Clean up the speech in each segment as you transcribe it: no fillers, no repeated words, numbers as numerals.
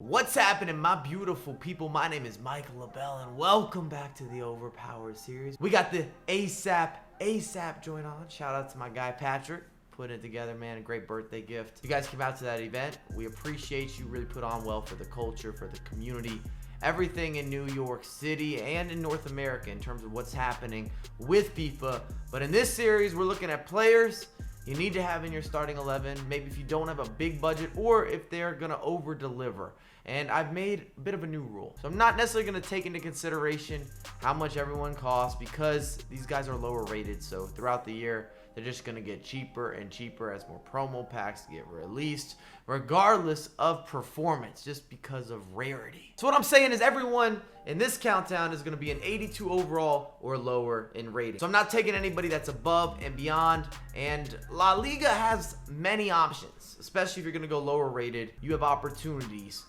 What's happening, my beautiful people? My name is Michael LaBelle, and welcome back to the Overpowered series. We got the ASAP joint on. Shout out to my guy Patrick. Putting it together, man. A great birthday gift. You guys came out to that event. We appreciate you. Really put on well for the culture, for the community, everything in New York City and in North America in terms of what's happening with FIFA. But in this series, we're looking at players you need to have in your starting 11, maybe if you don't have a big budget or if they're going to over deliver. And I've made a bit of a new rule. So I'm not necessarily going to take into consideration how much everyone costs because these guys are lower rated. So throughout the year, they're just going to get cheaper and cheaper as more promo packs get released, regardless of performance, just because of rarity. So what I'm saying is everyone in this countdown is going to be an 82 overall or lower in rating. So I'm not taking anybody that's above and beyond. And La Liga has many options, especially if you're going to go lower rated. You have opportunities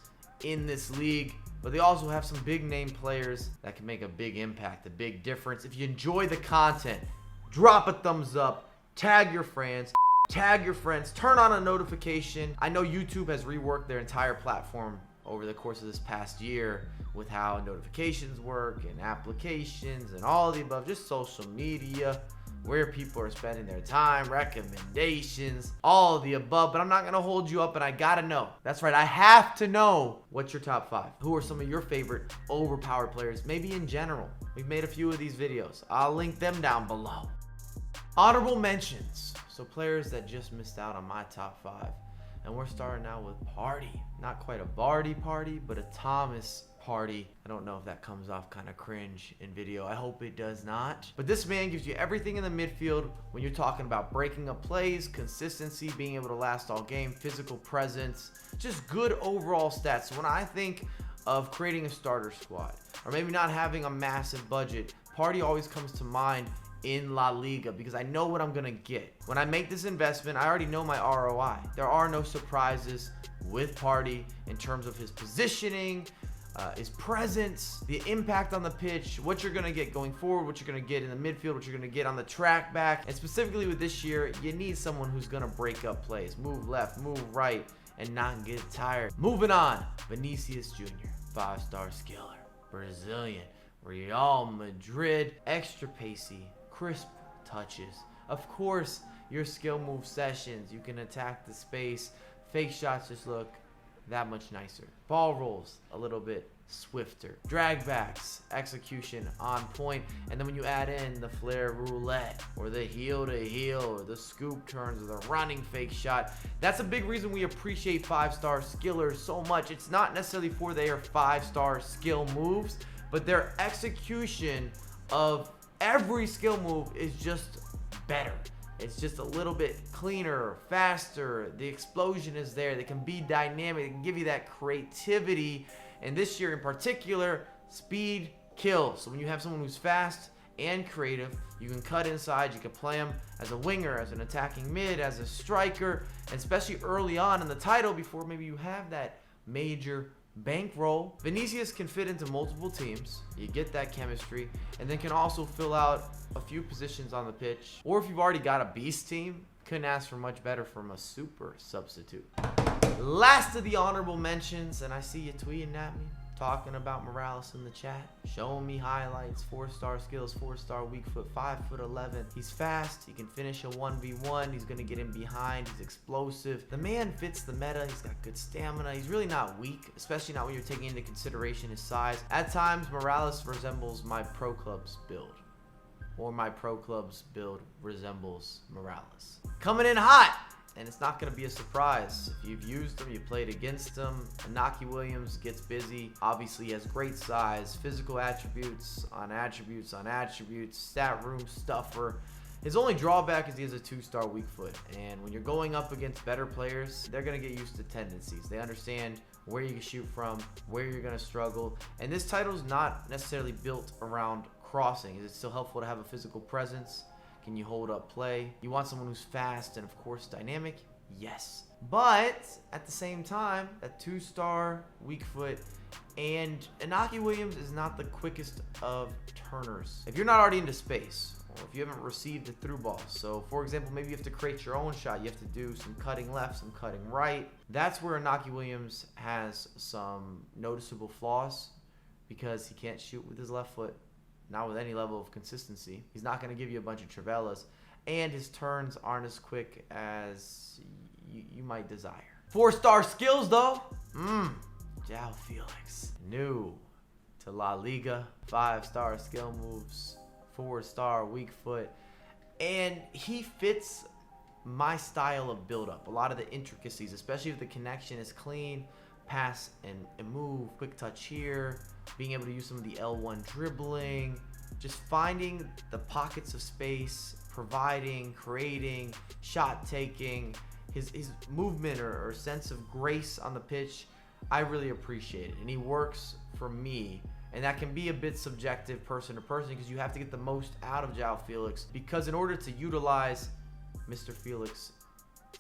in this league, but they also have some big name players that can make a big impact, a big difference. If you enjoy the content, drop a thumbs up. Tag your friends, turn on a notification. I know YouTube has reworked their entire platform over the course of this past year with how notifications work and applications and all of the above, just social media, where people are spending their time, recommendations, all of the above. But I'm not gonna hold you up, and I gotta know. That's right, I have to know what's your top 5. Who are some of your favorite overpowered players, maybe in general? We've made a few of these videos. I'll link them down below. Honorable mentions. So players that just missed out on my top 5. And we're starting out with PARTEY. Not quite a Barty party, but a Thomas party. I don't know if that comes off kind of cringe in video. I hope it does not. But this man gives you everything in the midfield when you're talking about breaking up plays, consistency, being able to last all game, physical presence, just good overall stats. So when I think of creating a starter squad, or maybe not having a massive budget, PARTEY always comes to mind in La Liga because I know what I'm gonna get. When I make this investment, I already know my ROI. There are no surprises with PARTEY in terms of his positioning, his presence, the impact on the pitch, what you're gonna get going forward, what you're gonna get in the midfield, what you're gonna get on the track back. And specifically with this year, you need someone who's gonna break up plays, move left, move right, and not get tired. Moving on, VINICIUS Jr., 5-star skiller, Brazilian, Real Madrid, extra pacey, crisp touches. Of course, your skill move sessions, you can attack the space. Fake shots just look that much nicer. Ball rolls a little bit swifter. Drag backs, execution on point. And then when you add in the flare roulette or the heel to heel or the scoop turns or the running fake shot, that's a big reason we appreciate 5-star skillers so much. It's not necessarily for their 5-star skill moves, but their execution of every skill move is just better. It's just a little bit cleaner, faster. The explosion is there. They can be dynamic. They can give you that creativity. And this year in particular, speed kills. So when you have someone who's fast and creative, you can cut inside. You can play him as a winger, as an attacking mid, as a striker, and especially early on in the title before maybe you have that major bankroll. VINICIUS can fit into multiple teams. You get that chemistry, and then can also fill out a few positions on the pitch. Or if you've already got a beast team, couldn't ask for much better from a super substitute. Last of the honorable mentions, and I see you tweeting at me, talking about Morales in the chat, showing me highlights, 4-star skills, 4-star weak foot, 5'11". He's fast, he can finish a 1v1, he's gonna get in behind, he's explosive. The man fits the meta, he's got good stamina, he's really not weak, especially not when you're taking into consideration his size. At times, Morales resembles my pro club's build, or my pro club's build resembles Morales. Coming in hot! And it's not going to be a surprise. If you've used him, you played against him. Inaki Williams gets busy. Obviously, he has great size, physical attributes on attributes on attributes, stat room stuffer. His only drawback is he has a 2-star weak foot. And when you're going up against better players, they're going to get used to tendencies. They understand where you can shoot from, where you're going to struggle. And this title is not necessarily built around crossing. Is it still helpful to have a physical presence? Can you hold up play? You want someone who's fast and of course dynamic? Yes. But at the same time, that 2-star weak foot, and Inaki Williams is not the quickest of turners. If you're not already into space, or if you haven't received the through ball. So for example, maybe you have to create your own shot. You have to do some cutting left, some cutting right. That's where Inaki Williams has some noticeable flaws, because he can't shoot with his left foot, not with any level of consistency. He's not going to give you a bunch of Travellas, and his turns aren't as quick as you might desire. 4-star skills though. JOAO Felix, new to La Liga, 5-star skill moves, 4-star weak foot, and he fits my style of build-up. A lot of the intricacies, especially if the connection is clean, pass and move, quick touch here, being able to use some of the L1 dribbling, just finding the pockets of space, providing, creating, shot taking, his movement or sense of grace on the pitch, I really appreciate it. And he works for me. And that can be a bit subjective person to person, because you have to get the most out of JOAO Felix, because in order to utilize Mr. Felix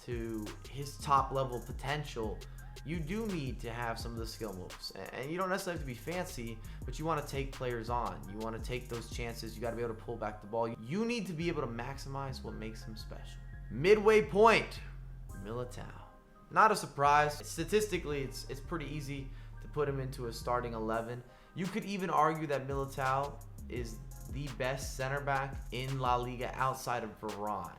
to his top level potential, you do need to have some of the skill moves. And you don't necessarily have to be fancy, but you want to take players on. You want to take those chances. You got to be able to pull back the ball. You need to be able to maximize what makes him special. Midway point, Militao. Not a surprise. Statistically, it's pretty easy to put him into a starting 11. You could even argue that Militao is the best center back in La Liga outside of Varane.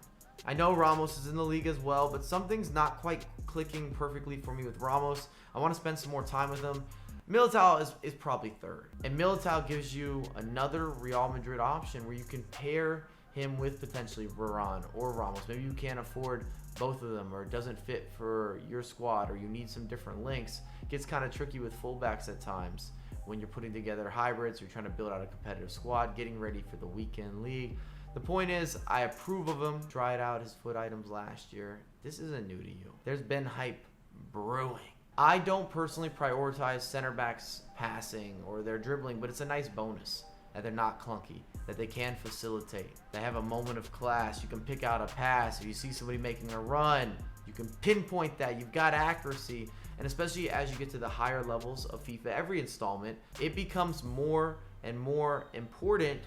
I know Ramos is in the league as well, but something's not quite clicking perfectly for me with Ramos. I want to spend some more time with him. Militao is probably third. And Militao gives you another Real Madrid option where you can pair him with potentially Varane or Ramos. Maybe you can't afford both of them, or it doesn't fit for your squad, or you need some different links. It gets kind of tricky with fullbacks at times when you're putting together hybrids, you're trying to build out a competitive squad, getting ready for the weekend league. The point is, I approve of him. Tried out his foot items last year. This isn't new to you. There's been hype brewing. I don't personally prioritize center backs passing or their dribbling, but it's a nice bonus that they're not clunky, that they can facilitate. They have a moment of class. You can pick out a pass. If you see somebody making a run, you can pinpoint that. You've got accuracy. And especially as you get to the higher levels of FIFA, every installment, it becomes more and more important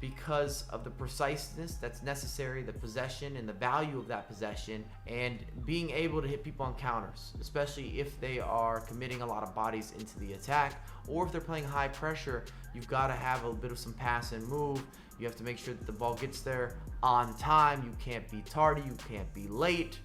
because of the preciseness that's necessary, the possession and the value of that possession, and being able to hit people on counters, especially if they are committing a lot of bodies into the attack, or if they're playing high pressure. You've got to have a bit of some pass and move. You have to make sure that the ball gets there on time. You can't be tardy, you can't be late.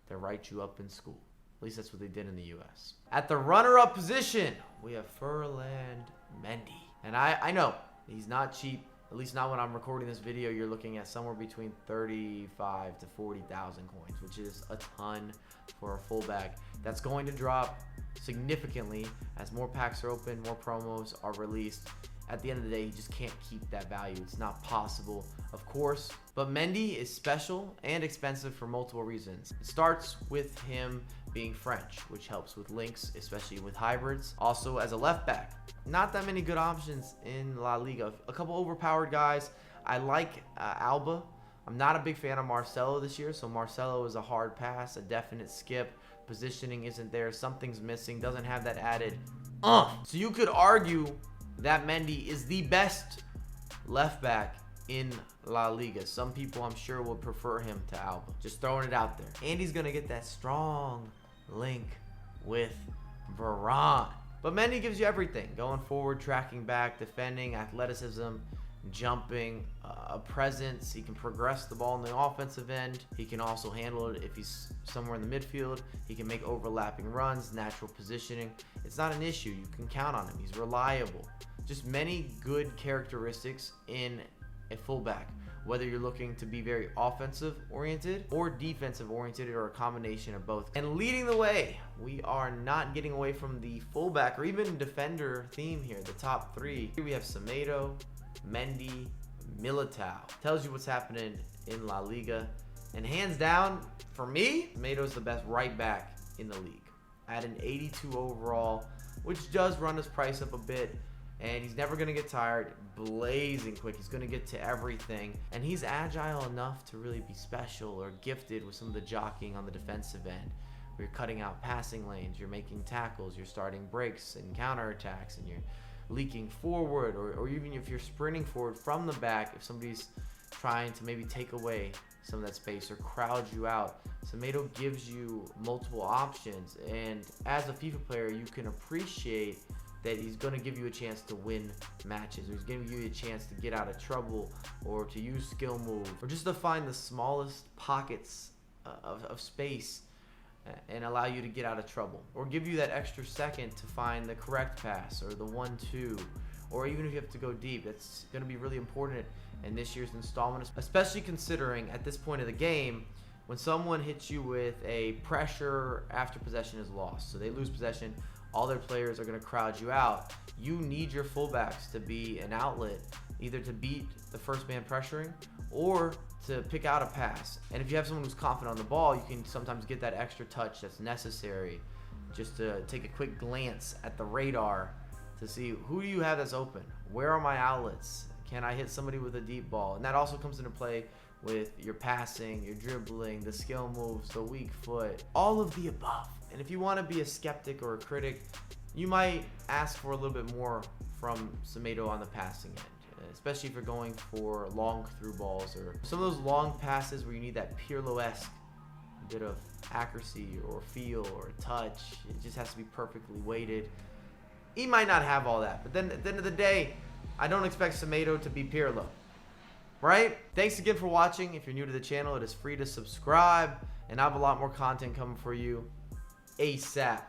They'll write you up in school. At least that's what they did in the US. At the runner-up position, we have Ferland Mendy. And I know he's not cheap. At least not when I'm recording this video. You're looking at somewhere between 35 to 40,000 coins, which is a ton for a fullback. That's going to drop significantly as more packs are open, more promos are released. At the end of the day, you just can't keep that value. It's not possible, of course. But Mendy is special and expensive for multiple reasons. It starts with him being French, which helps with links, especially with hybrids. Also, as a left back, not that many good options in La Liga. A couple overpowered guys. I like Alba. I'm not a big fan of Marcelo this year, so Marcelo is a hard pass, a definite skip. Positioning isn't there. Something's missing. Doesn't have that added So you could argue that Mendy is the best left back in La Liga. Some people, I'm sure, would prefer him to Alba. Just throwing it out there. And he's going to get that strong link with Varane. But Mendy gives you everything. Going forward, tracking back, defending, athleticism, jumping, a presence. He can progress the ball in the offensive end. He can also handle it if he's somewhere in the midfield. He can make overlapping runs, natural positioning. It's not an issue. You can count on him. He's reliable. Just many good characteristics in a fullback, whether you're looking to be very offensive oriented or defensive oriented, or a combination of both. And leading the way, we are not getting away from the fullback or even defender theme here. The top three, here we have Semedo, Mendy, Militao. Tells you what's happening in La Liga. And hands down, for me, Semedo's the best right back in the league at an 82 overall, which does run his price up a bit. And he's never going to get tired, blazing quick. He's going to get to everything. And he's agile enough to really be special or gifted with some of the jockeying on the defensive end. Where you're cutting out passing lanes, you're making tackles, you're starting breaks and counterattacks, and you're leaking forward, or even if you're sprinting forward from the back, if somebody's trying to maybe take away some of that space or crowd you out. SEMEDO gives you multiple options, and as a FIFA player, you can appreciate that he's going to give you a chance to win matches, or he's giving you a chance to get out of trouble, or to use skill moves, or just to find the smallest pockets of space and allow you to get out of trouble, or give you that extra second to find the correct pass or the 1-2, or even if you have to go deep. That's going to be really important in this year's installment, especially considering at this point of the game, when someone hits you with a pressure after possession is lost, so they lose possession, all their players are going to crowd you out. You need your fullbacks to be an outlet, either to beat the first man pressuring or to pick out a pass. And if you have someone who's confident on the ball, you can sometimes get that extra touch that's necessary just to take a quick glance at the radar to see who do you have that's open, where are my outlets, can I hit somebody with a deep ball. And that also comes into play with your passing, your dribbling, the skill moves, the weak foot, all of the above. And if you want to be a skeptic or a critic, you might ask for a little bit more from SEMEDO on the passing end, especially if you're going for long through balls or some of those long passes where you need that Pirlo-esque bit of accuracy or feel or touch. It just has to be perfectly weighted. He might not have all that, but then at the end of the day, I don't expect SEMEDO to be Pirlo, right? Thanks again for watching. If you're new to the channel, it is free to subscribe, and I have a lot more content coming for you ASAP.